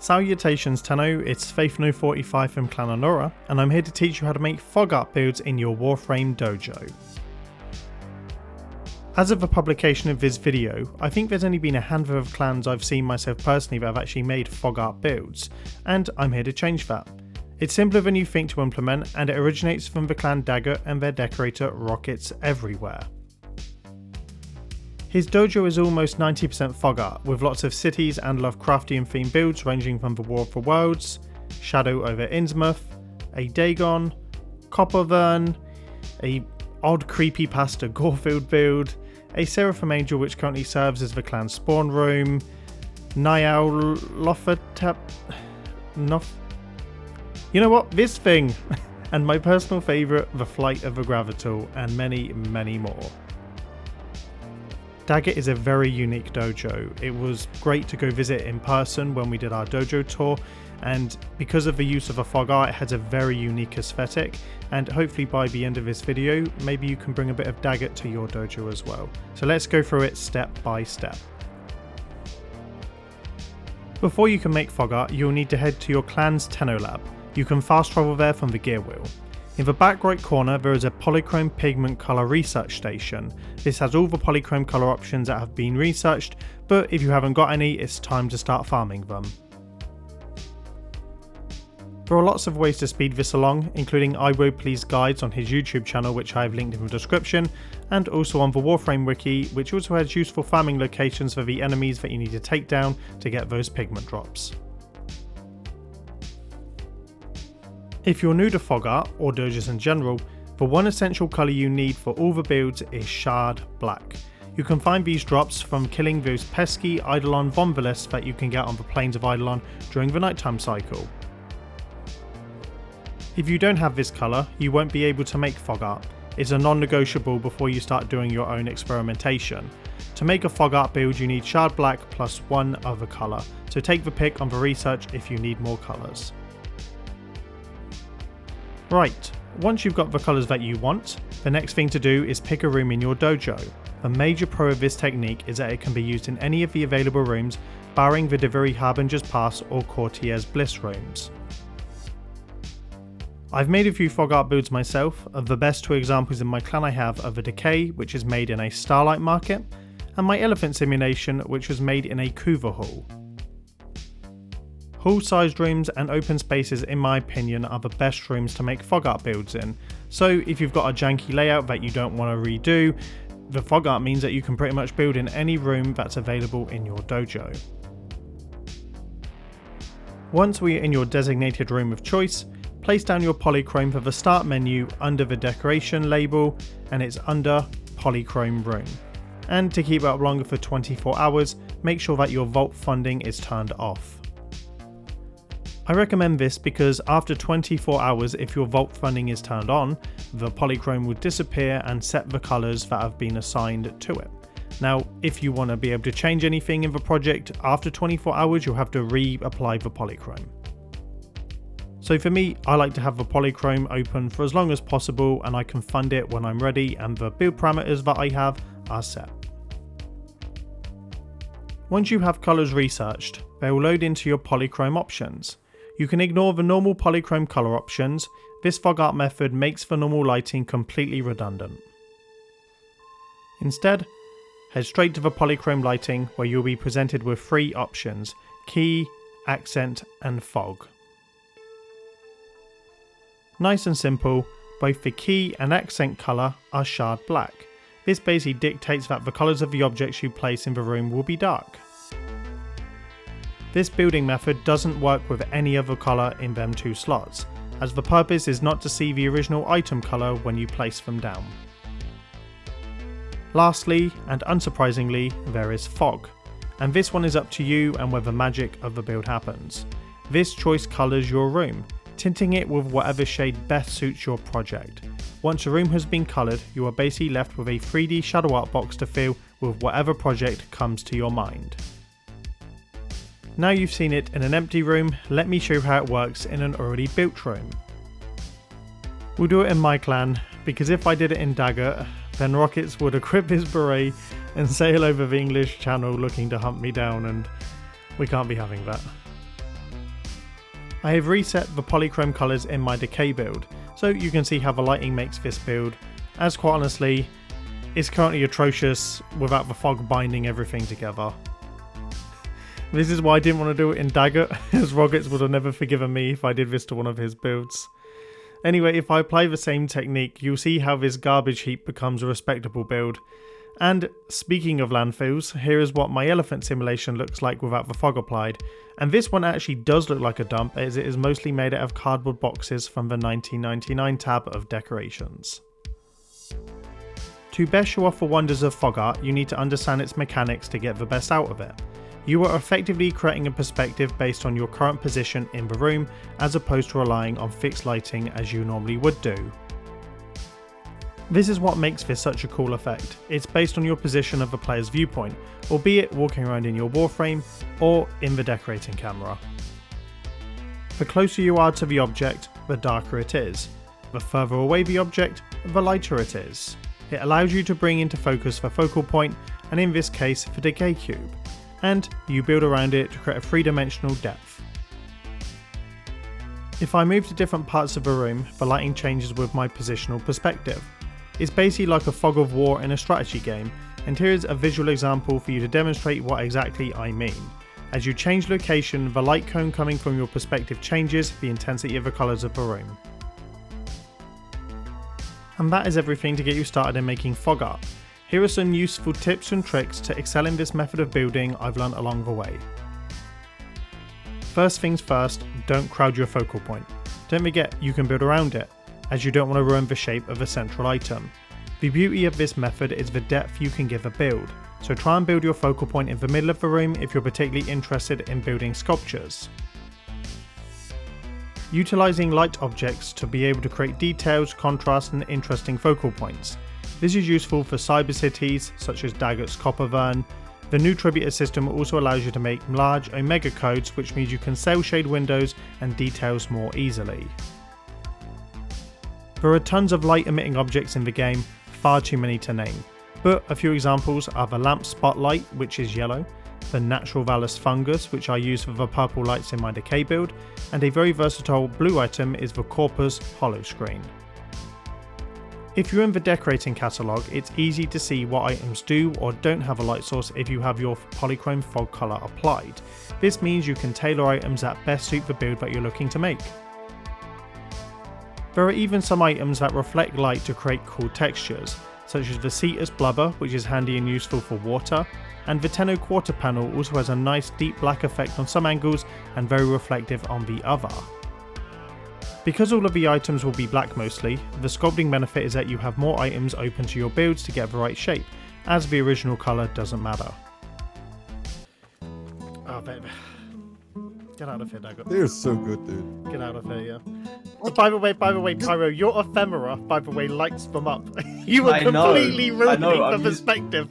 Salutations Tenno, it's Faithno45 from Clan Annora, and I'm here to teach you how to make fog art builds in your Warframe Dojo. As of the publication of this video, I think there's only been a handful of clans I've seen myself personally that have actually made fog art builds, and I'm here to change that. It's simpler than you think to implement, and it originates from the clan Dagat and their decorator Rockets Everywhere. His dojo is almost 90% fog art, with lots of cities and Lovecraftian themed builds ranging from the War of the Worlds, Shadow over Innsmouth, a Dagon, Coppervern, a odd creepypasta Gorefield build, a Seraphim Angel which currently serves as the clan's spawn room, Niall Loffatap... You know what? This thing! And my personal favourite, the Flight of the Gravital, and many, many more. Dagat is a very unique dojo. It was great to go visit in person when we did our dojo tour, and because of the use of a fog art, it has a very unique aesthetic, and hopefully by the end of this video, maybe you can bring a bit of Dagat to your dojo as well. So let's go through it step by step. Before you can make fog art, you'll need to head to your clan's Tenno lab. You can fast travel there from the gear wheel. In the back right corner there is a POLYCHROME pigment colour research station. This has all the POLYCHROME colour options that have been researched, but if you haven't got any, it's time to start farming them. There are lots of ways to speed this along, including iWoPlease guides on his YouTube channel which I have linked in the description, and also on the Warframe Wiki, which also has useful farming locations for the enemies that you need to take down to get those pigment drops. If you're new to fog art, or dojos in general, the one essential colour you need for all the builds is Shard Black. You can find these drops from killing those pesky Eidolon Vomvilists that you can get on the plains of Eidolon during the nighttime cycle. If you don't have this colour, you won't be able to make fog art. It's a non-negotiable before you start doing your own experimentation. To make a fog art build you need Shard Black plus one other colour, so take the pick on the research if you need more colours. Right, once you've got the colours that you want, the next thing to do is pick a room in your dojo. A major pro of this technique is that it can be used in any of the available rooms, barring the Deviri Harbinger's Pass or Courtier's Bliss rooms. I've made a few fog art builds myself. Of the best two examples in my clan I have are the Decay, which is made in a Starlight Market, and my Elephant Simulation, which was made in a Kuva Hall. Hall-sized rooms and open spaces in my opinion are the best rooms to make fog art builds in, so if you've got a janky layout that you don't want to redo, the fog art means that you can pretty much build in any room that's available in your dojo. Once we're in your designated room of choice, place down your POLYCHROME for the start menu under the decoration label, and it's under POLYCHROME room. And to keep it up longer for 24 hours, make sure that your vault funding is turned off. I recommend this because after 24 hours, if your vault funding is turned on, the POLYCHROME will disappear and set the colours that have been assigned to it. Now, if you want to be able to change anything in the project after 24 hours, you'll have to reapply the POLYCHROME. So for me, I like to have the POLYCHROME open for as long as possible, and I can fund it when I'm ready and the build parameters that I have are set. Once you have colours researched, they will load into your POLYCHROME options. You can ignore the normal POLYCHROME colour options. This fog art method makes the normal lighting completely redundant. Instead, head straight to the POLYCHROME lighting where you'll be presented with three options: key, accent and fog. Nice and simple, both the key and accent colour are Shard Black. This basically dictates that the colours of the objects you place in the room will be dark. This building method doesn't work with any other colour in them two slots, as the purpose is not to see the original item colour when you place them down. Lastly, and unsurprisingly, there is fog, and this one is up to you and where the magic of the build happens. This choice colours your room, tinting it with whatever shade best suits your project. Once a room has been coloured, you are basically left with a 3D shadow art box to fill with whatever project comes to your mind. Now you've seen it in an empty room, let me show you how it works in an already built room. We'll do it in my clan, because if I did it in Dagat, then Rockets would equip his beret and sail over the English Channel looking to hunt me down, and we can't be having that. I have reset the polychrome colours in my decay build, so you can see how the lighting makes this build, as quite honestly, it's currently atrocious without the fog binding everything together. This is why I didn't want to do it in Dagat, as Rockets would have never forgiven me if I did this to one of his builds. Anyway, if I apply the same technique, you'll see how this garbage heap becomes a respectable build. And speaking of landfills, here is what my elephant simulation looks like without the fog applied. And this one actually does look like a dump, as it is mostly made out of cardboard boxes from the 1999 tab of decorations. To best show off the wonders of fog art, you need to understand its mechanics to get the best out of it. You are effectively creating a perspective based on your current position in the room, as opposed to relying on fixed lighting as you normally would do. This is what makes this such a cool effect. It's based on your position of the player's viewpoint, albeit walking around in your Warframe or in the decorating camera. The closer you are to the object, the darker it is. The further away the object, the lighter it is. It allows you to bring into focus the focal point, and in this case the decay cube, and you build around it to create a three-dimensional depth. If I move to different parts of the room, the lighting changes with my positional perspective. It's basically like a fog of war in a strategy game, and here is a visual example for you to demonstrate what exactly I mean. As you change location, the light cone coming from your perspective changes the intensity of the colours of the room. And that is everything to get you started in making fog art. Here are some useful tips and tricks to excel in this method of building I've learnt along the way. First things first, don't crowd your focal point. Don't forget you can build around it, as you don't want to ruin the shape of a central item. The beauty of this method is the depth you can give a build, so try and build your focal point in the middle of the room if you're particularly interested in building sculptures. Utilising light objects to be able to create details, contrast and interesting focal points. This is useful for cyber cities such as Dagat's Coppervern. The new Tribute system also allows you to make large omega codes, which means you can cell shade windows and details more easily. There are tons of light emitting objects in the game, far too many to name, but a few examples are the lamp spotlight, which is yellow, the natural vallus fungus, which I use for the purple lights in my decay build, and a very versatile blue item is the corpus hollow screen. If you're in the decorating catalogue, it's easy to see what items do or don't have a light source if you have your polychrome fog colour applied. This means you can tailor items that best suit the build that you're looking to make. There are even some items that reflect light to create cool textures, such as the Cetus Blubber, which is handy and useful for water, and the Tenno Quarter panel also has a nice deep black effect on some angles and very reflective on the other. Because all of the items will be black mostly, the sculpting benefit is that you have more items open to your builds to get the right shape, as the original colour doesn't matter. Oh baby. Get out of here, Dagat. They're so good, dude. Get out of here, yeah. Oh, by the way, Pyro, your ephemera, by the way, lights them up. You were completely ruining the perspective.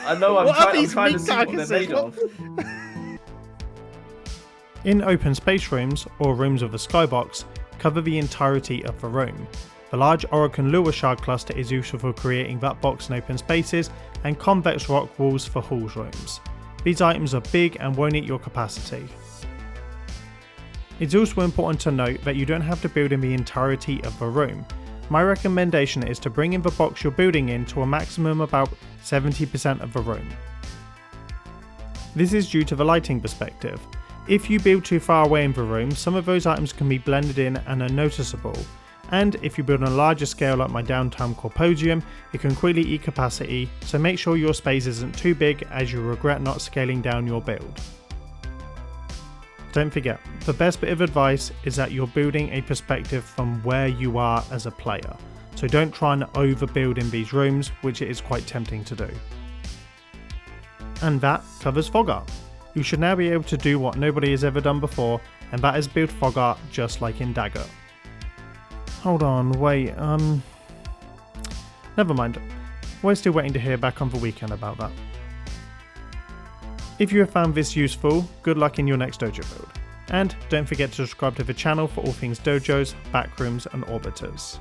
I know, I'm trying to see what they're made of. In open space rooms, or rooms with a skybox, cover the entirety of the room. The large Orokin Lua shard cluster is useful for creating that box in open spaces, and convex rock walls for halls rooms. These items are big and won't eat your capacity. It's also important to note that you don't have to build in the entirety of the room. My recommendation is to bring in the box you're building in to a maximum about 70% of the room. This is due to the lighting perspective. If you build too far away in the room, some of those items can be blended in and are noticeable. And if you build on a larger scale like my downtown Corposium, it can quickly eat capacity, so make sure your space isn't too big as you regret not scaling down your build. Don't forget, the best bit of advice is that you're building a perspective from where you are as a player, so don't try and overbuild in these rooms, which it is quite tempting to do. And that covers fog art. You should now be able to do what nobody has ever done before, and that is build fog art just like in Dagat. Hold on, wait, never mind. We're still waiting to hear back on the weekend about that. If you have found this useful, good luck in your next dojo build. And don't forget to subscribe to the channel for all things dojos, backrooms and orbiters.